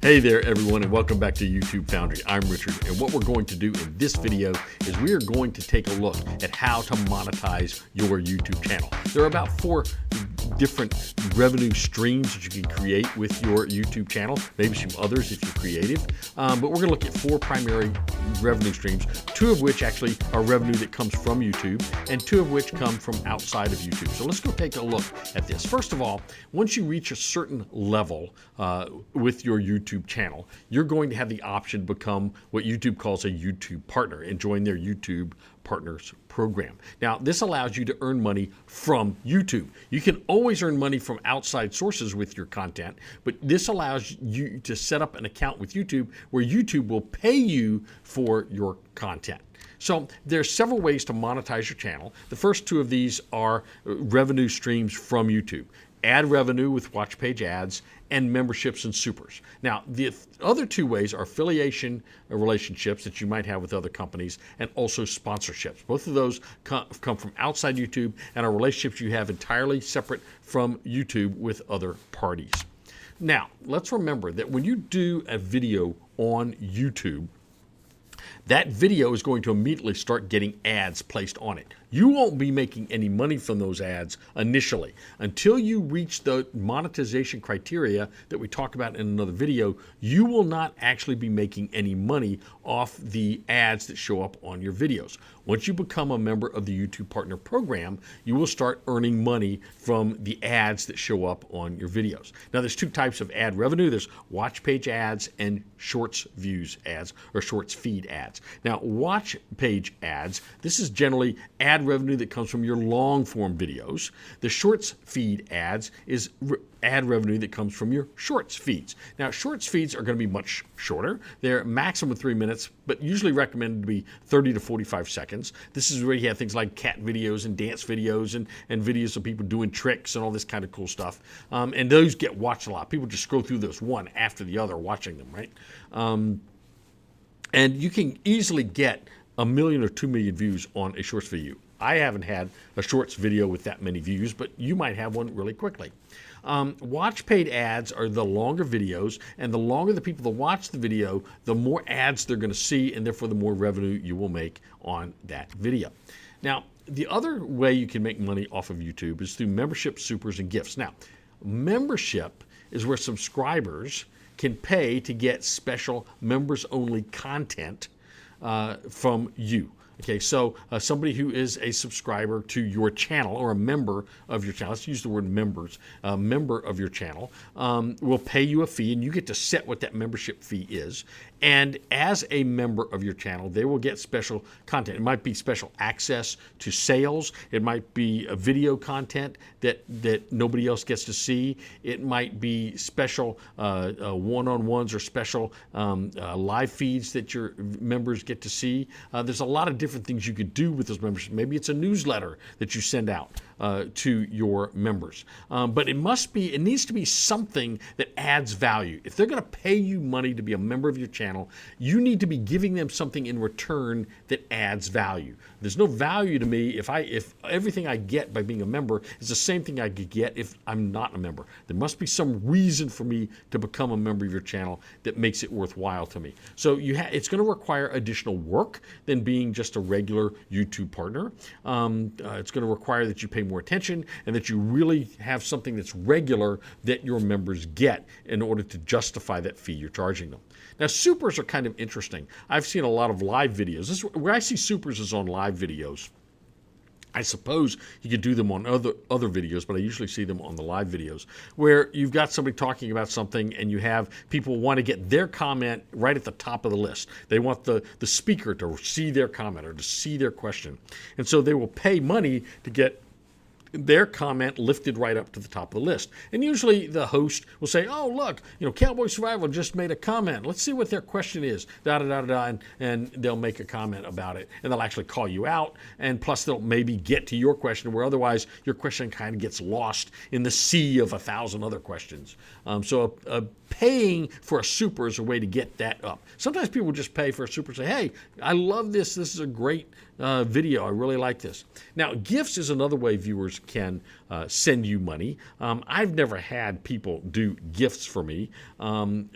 Hey there everyone, and welcome back to YouTube Foundry. I'm Richard, and what we're going to do in this video is we are going to take a look at how to monetize your YouTube channel. There are about 4 different revenue streams that you can create with your YouTube channel, maybe some others if you're creative, but we're going to look at 4 primary revenue streams, 2 of which actually are revenue that comes from YouTube, and 2 of which come from outside of YouTube. So let's go take a look at this. First of all, once you reach a certain level with your YouTube channel, you're going to have the option to become what YouTube calls a YouTube partner and join their YouTube Partners program. Now, this allows you to earn money from YouTube. You can always earn money from outside sources with your content, but this allows you to set up an account with YouTube where YouTube will pay you for your content. So there's several ways to monetize your channel. The first 2 of these are revenue streams from YouTube. Ad revenue with watch page ads, and memberships and supers. Now, the other 2 ways are affiliation relationships that you might have with other companies, and also sponsorships. Both of those come from outside YouTube and are relationships you have entirely separate from YouTube with other parties. Now, let's remember that when you do a video on YouTube, that video is going to immediately start getting ads placed on it. You won't be making any money from those ads initially. Until you reach the monetization criteria that we talked about in another video, you will not actually be making any money off the ads that show up on your videos. Once you become a member of the YouTube Partner Program, you will start earning money from the ads that show up on your videos. Now, there's 2 types of ad revenue. There's watch page ads and shorts views ads or shorts feed ads. Now, watch page ads, this is generally ad revenue that comes from your long form videos. The shorts feed ads is ad revenue that comes from your shorts feeds. Now, shorts feeds are going to be much shorter. They're maximum 3 minutes, but usually recommended to be 30 to 45 seconds. This is where you have things like cat videos and dance videos and videos of people doing tricks and all this kind of cool stuff. And those get watched a lot. People just scroll through those one after the other watching them, right? And you can easily get 1 million or 2 million views on a shorts video. I haven't had a shorts video with that many views, but you might have one really quickly. Watch paid ads are the longer videos, and the longer the people that watch the video, the more ads they're going to see, and therefore the more revenue you will make on that video. Now, the other way you can make money off of YouTube is through membership, supers, and gifts. Now, membership is where subscribers can pay to get special members-only content from you. Okay, so somebody who is a subscriber to your channel or a member of your channel, let's use the word members, a member of your channel, will pay you a fee, and you get to set what that membership fee is. And as a member of your channel, they will get special content. It might be special access to sales. It might be a video content that nobody else gets to see. It might be special one-on-ones or special live feeds that your members get to see. There's a lot of different things you could do with those memberships. Maybe it's a newsletter that you send out to your members. But it needs to be something that adds value. If they're going to pay you money to be a member of your channel, you need to be giving them something in return that adds value. There's no value to me if everything I get by being a member is the same thing I could get if I'm not a member. There must be some reason for me to become a member of your channel that makes it worthwhile to me. So it's going to require additional work than being just a regular YouTube partner. It's going to require that you pay more attention and that you really have something that's regular that your members get in order to justify that fee you're charging them. Now, supers are kind of interesting. I've seen a lot of live videos. Where I see supers is on live videos. I suppose you could do them on other videos, but I usually see them on the live videos where you've got somebody talking about something and you have people want to get their comment right at the top of the list. They want the speaker to see their comment or to see their question. And so they will pay money to get their comment lifted right up to the top of the list. And usually the host will say, oh, look, Cowboy Survival just made a comment. Let's see what their question is, and they'll make a comment about it. And they'll actually call you out, and plus they'll maybe get to your question where otherwise your question kind of gets lost in the sea of 1,000 other questions. So paying for a super is a way to get that up. Sometimes people just pay for a super and say, hey, I love this. This is a great video. I really like this. Now, gifts is another way viewers can send you money. I've never had people do gifts for me, and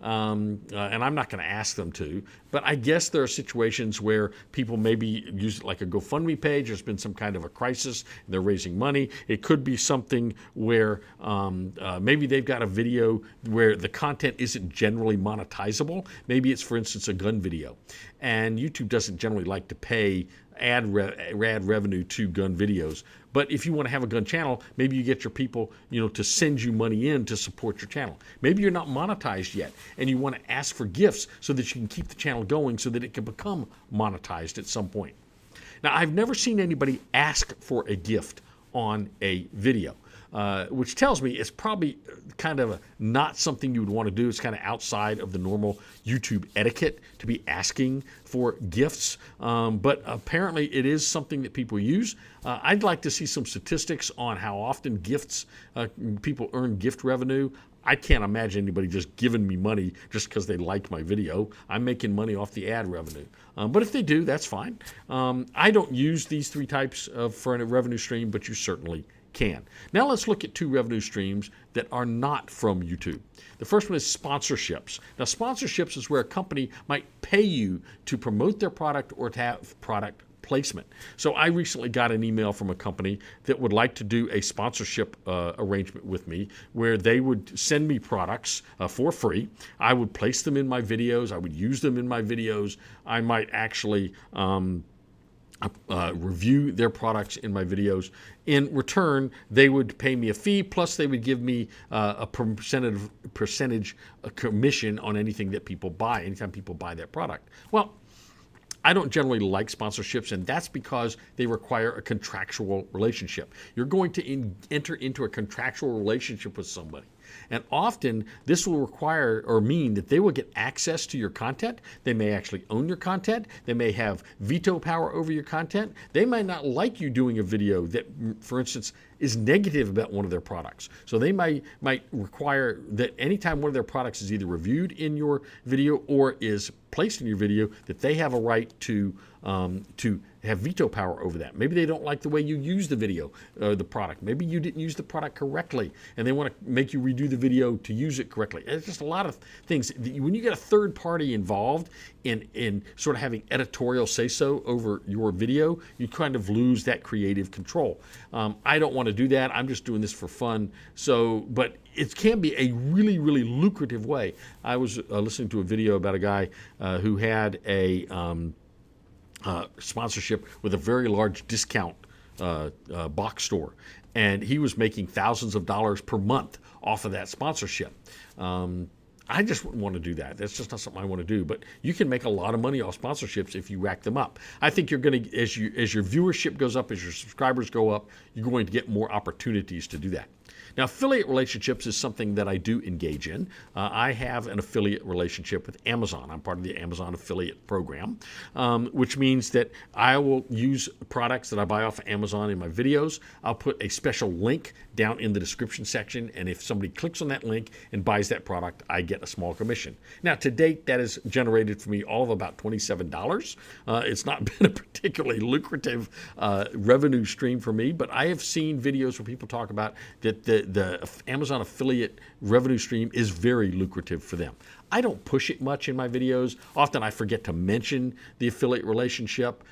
I'm not going to ask them to. But I guess there are situations where people maybe use it like a GoFundMe page. There's been some kind of a crisis, and they're raising money. It could be something where maybe they've got a video where the content isn't generally monetizable. Maybe it's, for instance, a gun video. And YouTube doesn't generally like to pay ad revenue to gun videos. But if you want to have a gun channel, maybe you get your people, to send you money in to support your channel. Maybe you're not monetized yet, and you want to ask for gifts so that you can keep the channel going so that it can become monetized at some point. Now, I've never seen anybody ask for a gift on a video, which tells me it's probably kind of not something you would want to do. It's kind of outside of the normal YouTube etiquette to be asking for gifts, but apparently it is something that people use. I'd like to see some statistics on how often people earn gift revenue. I can't imagine anybody just giving me money just because they like my video. I'm making money off the ad revenue. But if they do, that's fine. I don't use these three types for a revenue stream, but you certainly can. Now let's look at two revenue streams that are not from YouTube. The first one is sponsorships. Now sponsorships is where a company might pay you to promote their product or to have product placement. So I recently got an email from a company that would like to do a sponsorship arrangement with me where they would send me products for free. I would place them in my videos. I would use them in my videos. I might actually review their products in my videos. In return, they would pay me a fee, plus they would give me a percentage commission on anything that people buy, anytime people buy their product. Well, I don't generally like sponsorships, and that's because they require a contractual relationship. You're going to enter into a contractual relationship with somebody. And often this will require or mean that they will get access to your content. They may actually own your content. They may have veto power over your content. They might not like you doing a video that, for instance, is negative about one of their products. So they might require that anytime one of their products is either reviewed in your video or is placed in your video, that they have a right to have veto power over that. Maybe they don't like the way you use the video, the product. Maybe you didn't use the product correctly, and they want to make you redo the video to use it correctly. It's just a lot of things. When you get a third party involved in sort of having editorial say-so over your video, you kind of lose that creative control. I don't want to do that. I'm just doing this for fun. But it can be a really, really lucrative way. I was listening to a video about a guy who had a sponsorship with a very large discount box store, and he was making thousands of dollars per month off of that sponsorship. I just wouldn't want to do that. That's just not something I want to do. But you can make a lot of money off sponsorships if you rack them up. I think you're going to, as your viewership goes up, as your subscribers go up, you're going to get more opportunities to do that. Now, affiliate relationships is something that I do engage in. I have an affiliate relationship with Amazon. I'm part of the Amazon affiliate program, which means that I will use products that I buy off of Amazon in my videos. I'll put a special link down in the description section, and if somebody clicks on that link and buys that product, I get a small commission. Now, to date, that has generated for me all of about $27. It's not been a particularly lucrative revenue stream for me, but I have seen videos where people talk about that the Amazon affiliate revenue stream is very lucrative for them. I don't push it much in my videos. Often I forget to mention the affiliate relationship.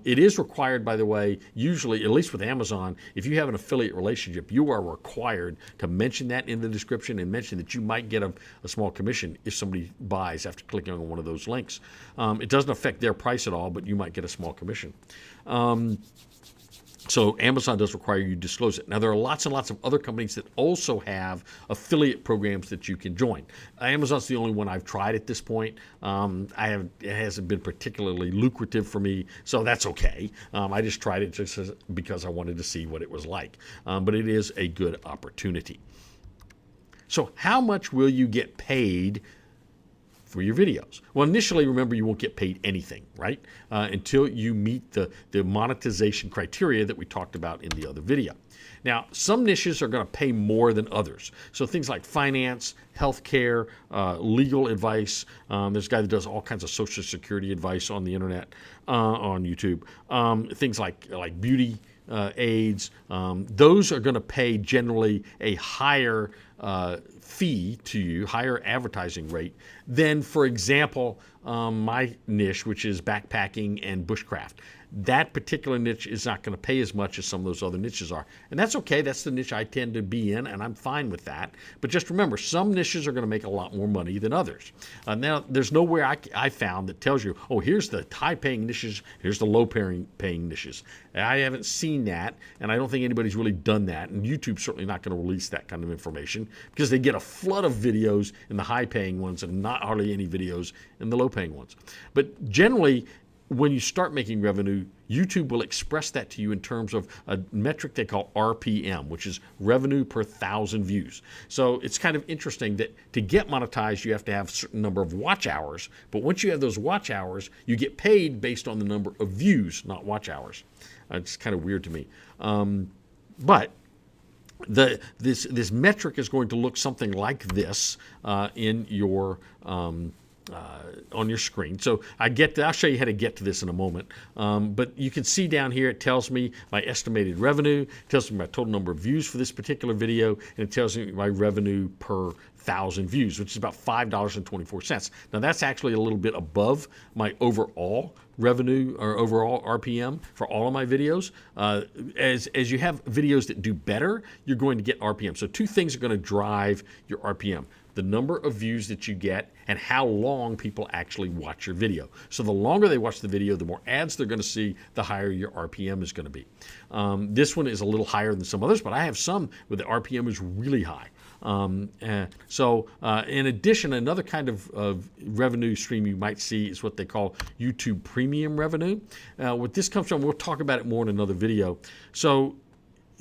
It is required, by the way, usually, at least with Amazon, if you have an affiliate relationship, you are required to mention that in the description and mention that you might get a small commission if somebody buys after clicking on one of those links. It doesn't affect their price at all, but you might get a small commission. So Amazon does require you to disclose it. Now, there are lots and lots of other companies that also have affiliate programs that you can join. Amazon's the only one I've tried at this point. It hasn't been particularly lucrative for me, so that's okay. I just tried it just because I wanted to see what it was like. But it is a good opportunity. So how much will you get paid for your videos? Well, initially, remember, you won't get paid anything, right? Until you meet the monetization criteria that we talked about in the other video. Now, some niches are going to pay more than others. So things like finance, healthcare, legal advice. There's a guy that does all kinds of Social Security advice on the internet, on YouTube. Things like beauty aids, those are going to pay generally a higher fee to you, higher advertising rate than, for example, my niche, which is backpacking and bushcraft. That particular niche is not going to pay as much as some of those other niches are. And that's okay. That's the niche I tend to be in, and I'm fine with that. But just remember, some niches are going to make a lot more money than others. Now, there's nowhere I found that tells you, oh, here's the high-paying niches, here's the low-paying niches. I haven't seen that, and I don't think anybody's really done that. And YouTube's certainly not going to release that kind of information because they get a flood of videos in the high-paying ones and not hardly any videos in the low-paying ones. But generally, when you start making revenue, YouTube will express that to you in terms of a metric they call RPM, which is revenue per 1,000 views. So it's kind of interesting that to get monetized, you have to have a certain number of watch hours. But once you have those watch hours, you get paid based on the number of views, not watch hours. It's kind of weird to me. But this metric is going to look something like this in your on your screen. So I'll show you how to get to this in a moment. But you can see down here, it tells me my estimated revenue, it tells me my total number of views for this particular video, and it tells me my revenue per 1,000 views, which is about $5.24. Now that's actually a little bit above my overall revenue or overall RPM for all of my videos. As you have videos that do better, you're going to get RPM. So two things are going to drive your RPM: the number of views that you get and how long people actually watch your video. So the longer they watch the video, the more ads they're going to see, the higher your RPM is going to be. This one is a little higher than some others, but I have some where the RPM is really high. In addition, another kind of revenue stream you might see is what they call YouTube Premium revenue. What this comes from, we'll talk about it more in another video. So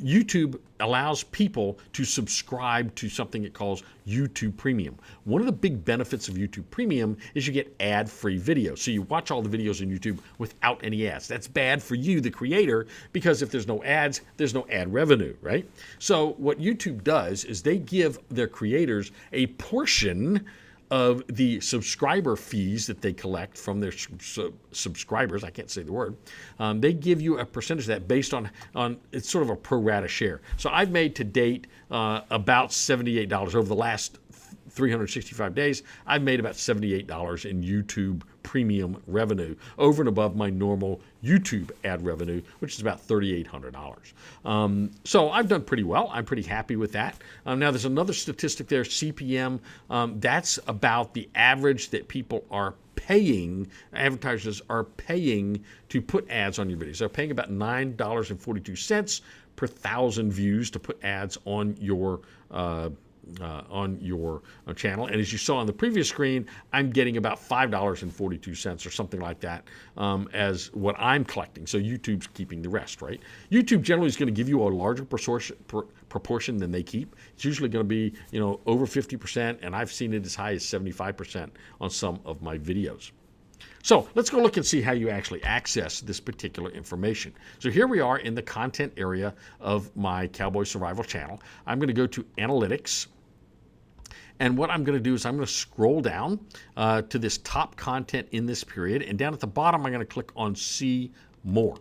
YouTube allows people to subscribe to something it calls YouTube Premium. One of the big benefits of YouTube Premium is you get ad-free videos. So you watch all the videos on YouTube without any ads. That's bad for you, the creator, because if there's no ads, there's no ad revenue, right? So what YouTube does is they give their creators a portion of the subscriber fees that they collect from their subscribers. I can't say the word. They give you a percentage of that based on it's sort of a pro rata share. So I've made to date about $78 over the last 365 days. I've made about $78 in YouTube Premium revenue over and above my normal YouTube ad revenue, which is about $3,800. So I've done pretty well. I'm pretty happy with that. Now there's another statistic there, CPM. That's about the average that people are paying, advertisers are paying to put ads on your videos. They're paying about $9.42 per 1,000 views to put ads on your channel. And as you saw on the previous screen, I'm getting about $5.42 or something like that as what I'm collecting. So YouTube's keeping the rest, right? YouTube generally is going to give you a larger proportion than they keep. It's usually going to be, over 50%, and I've seen it as high as 75% on some of my videos. So let's go look and see how you actually access this particular information. So here we are in the content area of my Cowboy Survival channel. I'm going to go to Analytics. And what I'm going to do is I'm going to scroll down to this top content in this period. And down at the bottom, I'm going to click on See More.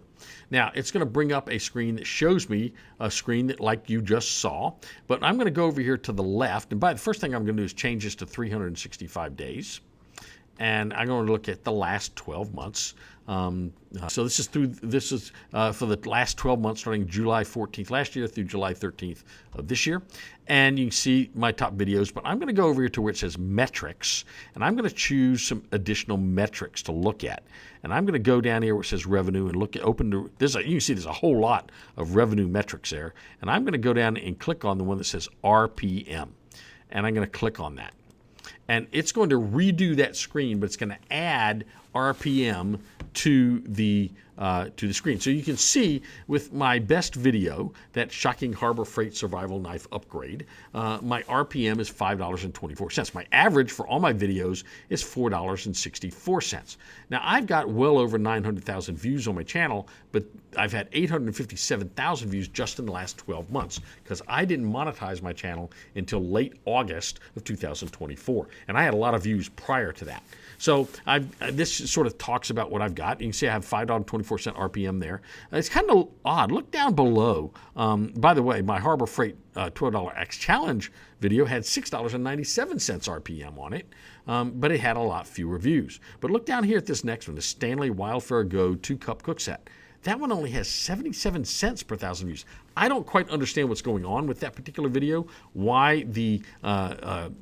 Now, it's going to bring up a screen that shows me a screen that like you just saw. But I'm going to go over here to the left. And the first thing I'm going to do is change this to 365 days. And I'm going to look at the last 12 months. So this is for the last 12 months, starting July 14th last year through July 13th of this year. And you can see my top videos, but I'm going to go over here to where it says metrics, and I'm going to choose some additional metrics to look at. And I'm going to go down here where it says revenue and look at you can see there's a whole lot of revenue metrics there. And I'm going to go down and click on the one that says RPM, and I'm going to click on that. And it's going to redo that screen, but it's going to add RPM to the screen. So you can see with my best video, that Shocking Harbor Freight Survival Knife Upgrade, my RPM is $5.24. My average for all my videos is $4.64. Now I've got well over 900,000 views on my channel, but I've had 857,000 views just in the last 12 months because I didn't monetize my channel until late August of 2024. And I had a lot of views prior to that. So this sort of talks about what I've got. You can see I have $5.24 24-cent RPM there. It's kind of odd. Look down below. By the way, my Harbor Freight $12 X Challenge video had $6.97 RPM on it, but it had a lot fewer views. But look down here at this next one, the Stanley Wildfire Go 2-cup cook set. That one only has 77 cents per 1,000 views. I don't quite understand what's going on with that particular video, why the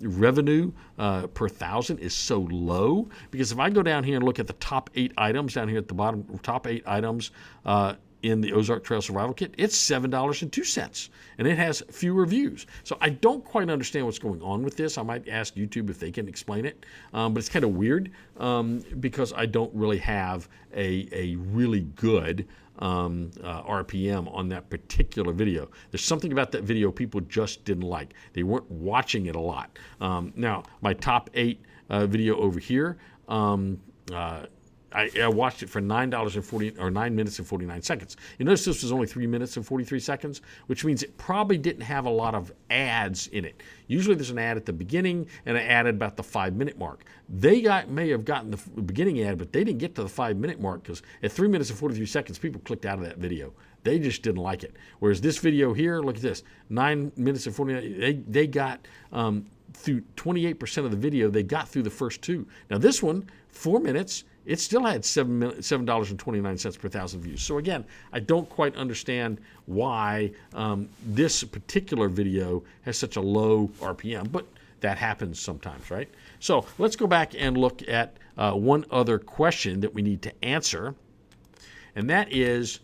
revenue per 1,000 is so low. Because if I go down here and look at the top 8 items down here at the bottom, top 8 items in the Ozark Trail Survival Kit, it's $7.02, and it has fewer views. So I don't quite understand what's going on with this. I might ask YouTube if they can explain it, but it's kind of weird because I don't really have a really good RPM on that particular video. There's something about that video people just didn't like. They weren't watching it a lot. Now, my top 8 video over here, I watched it for $9 or 9 minutes and 49 seconds. You notice this was only 3 minutes and 43 seconds, which means it probably didn't have a lot of ads in it. Usually there's an ad at the beginning and an ad at about the 5-minute mark. They may have gotten the beginning ad, but they didn't get to the 5-minute mark because at 3 minutes and 43 seconds, people clicked out of that video. They just didn't like it. Whereas this video here, look at this, 9 minutes and 49, they got through 28% of the video, they got through the first 2. Now this one, 4 minutes, it still had $7.29 per 1,000 views. So again, I don't quite understand why this particular video has such a low RPM, but that happens sometimes, right? So let's go back and look at one other question that we need to answer, and that is,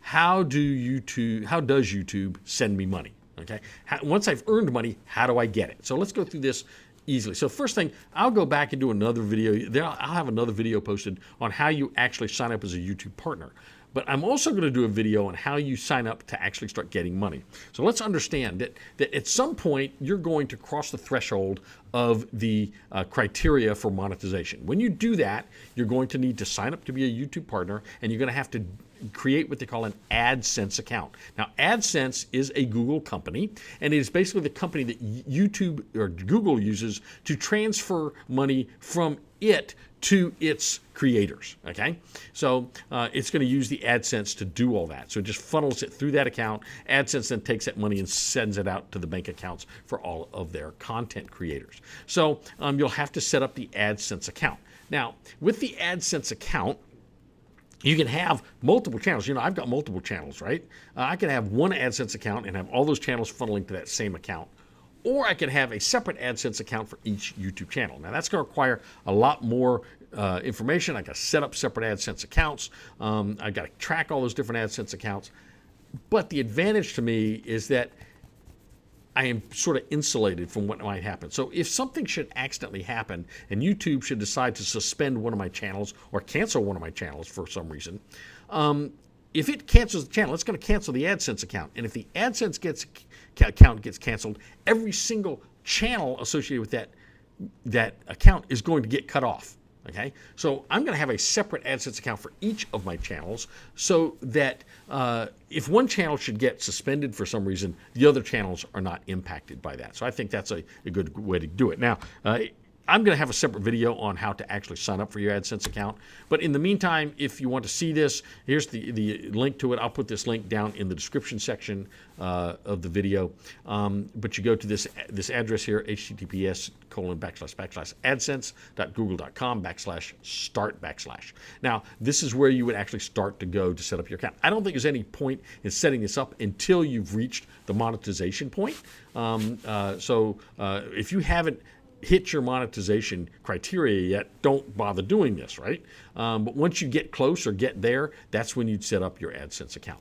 how does YouTube send me money? Okay, once I've earned money, how do I get it? So let's go through this easily. So first thing, I'll go back and do another video. I'll have another video posted on how you actually sign up as a YouTube partner. But I'm also going to do a video on how you sign up to actually start getting money. So let's understand that at some point, you're going to cross the threshold of the criteria for monetization. When you do that, you're going to need to sign up to be a YouTube partner, and you're going to have to create what they call an AdSense account. Now, AdSense is a Google company, and it is basically the company that YouTube or Google uses to transfer money from it to its creators, okay? So it's going to use the AdSense to do all that. So it just funnels it through that account. AdSense then takes that money and sends it out to the bank accounts for all of their content creators. So you'll have to set up the AdSense account. Now, with the AdSense account, you can have multiple channels. You know, I've got multiple channels, right? I can have one AdSense account and have all those channels funneling to that same account. Or I can have a separate AdSense account for each YouTube channel. Now, that's going to require a lot more information. I got to set up separate AdSense accounts. I got to track all those different AdSense accounts. But the advantage to me is that I am sort of insulated from what might happen. So if something should accidentally happen and YouTube should decide to suspend one of my channels or cancel one of my channels for some reason, if it cancels the channel, it's going to cancel the AdSense account. And if the AdSense account gets canceled, every single channel associated with that account is going to get cut off. Okay, so I'm going to have a separate AdSense account for each of my channels so that if one channel should get suspended for some reason, the other channels are not impacted by that. So I think that's a good way to do it. Now, I'm going to have a separate video on how to actually sign up for your AdSense account. But in the meantime, if you want to see this, here's the link to it. I'll put this link down in the description section of the video. But you go to this address here, https://adsense.google.com/start/. Now, this is where you would actually start to go to set up your account. I don't think there's any point in setting this up until you've reached the monetization point. If you haven't hit your monetization criteria yet, don't bother doing this, right? But once you get close or get there, that's when you'd set up your AdSense account.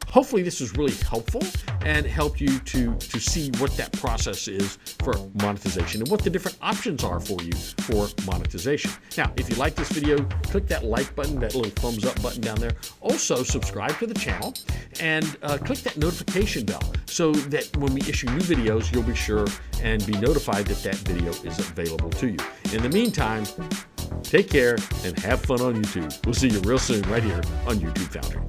Hopefully this was really helpful and helped you to see what that process is for monetization and what the different options are for you for monetization. Now, if you like this video, click that like button, that little thumbs up button down there. Also, subscribe to the channel and click that notification bell so that when we issue new videos, you'll be sure and be notified that that video is available to you. In the meantime, take care and have fun on YouTube. We'll see you real soon right here on YouTube Foundry.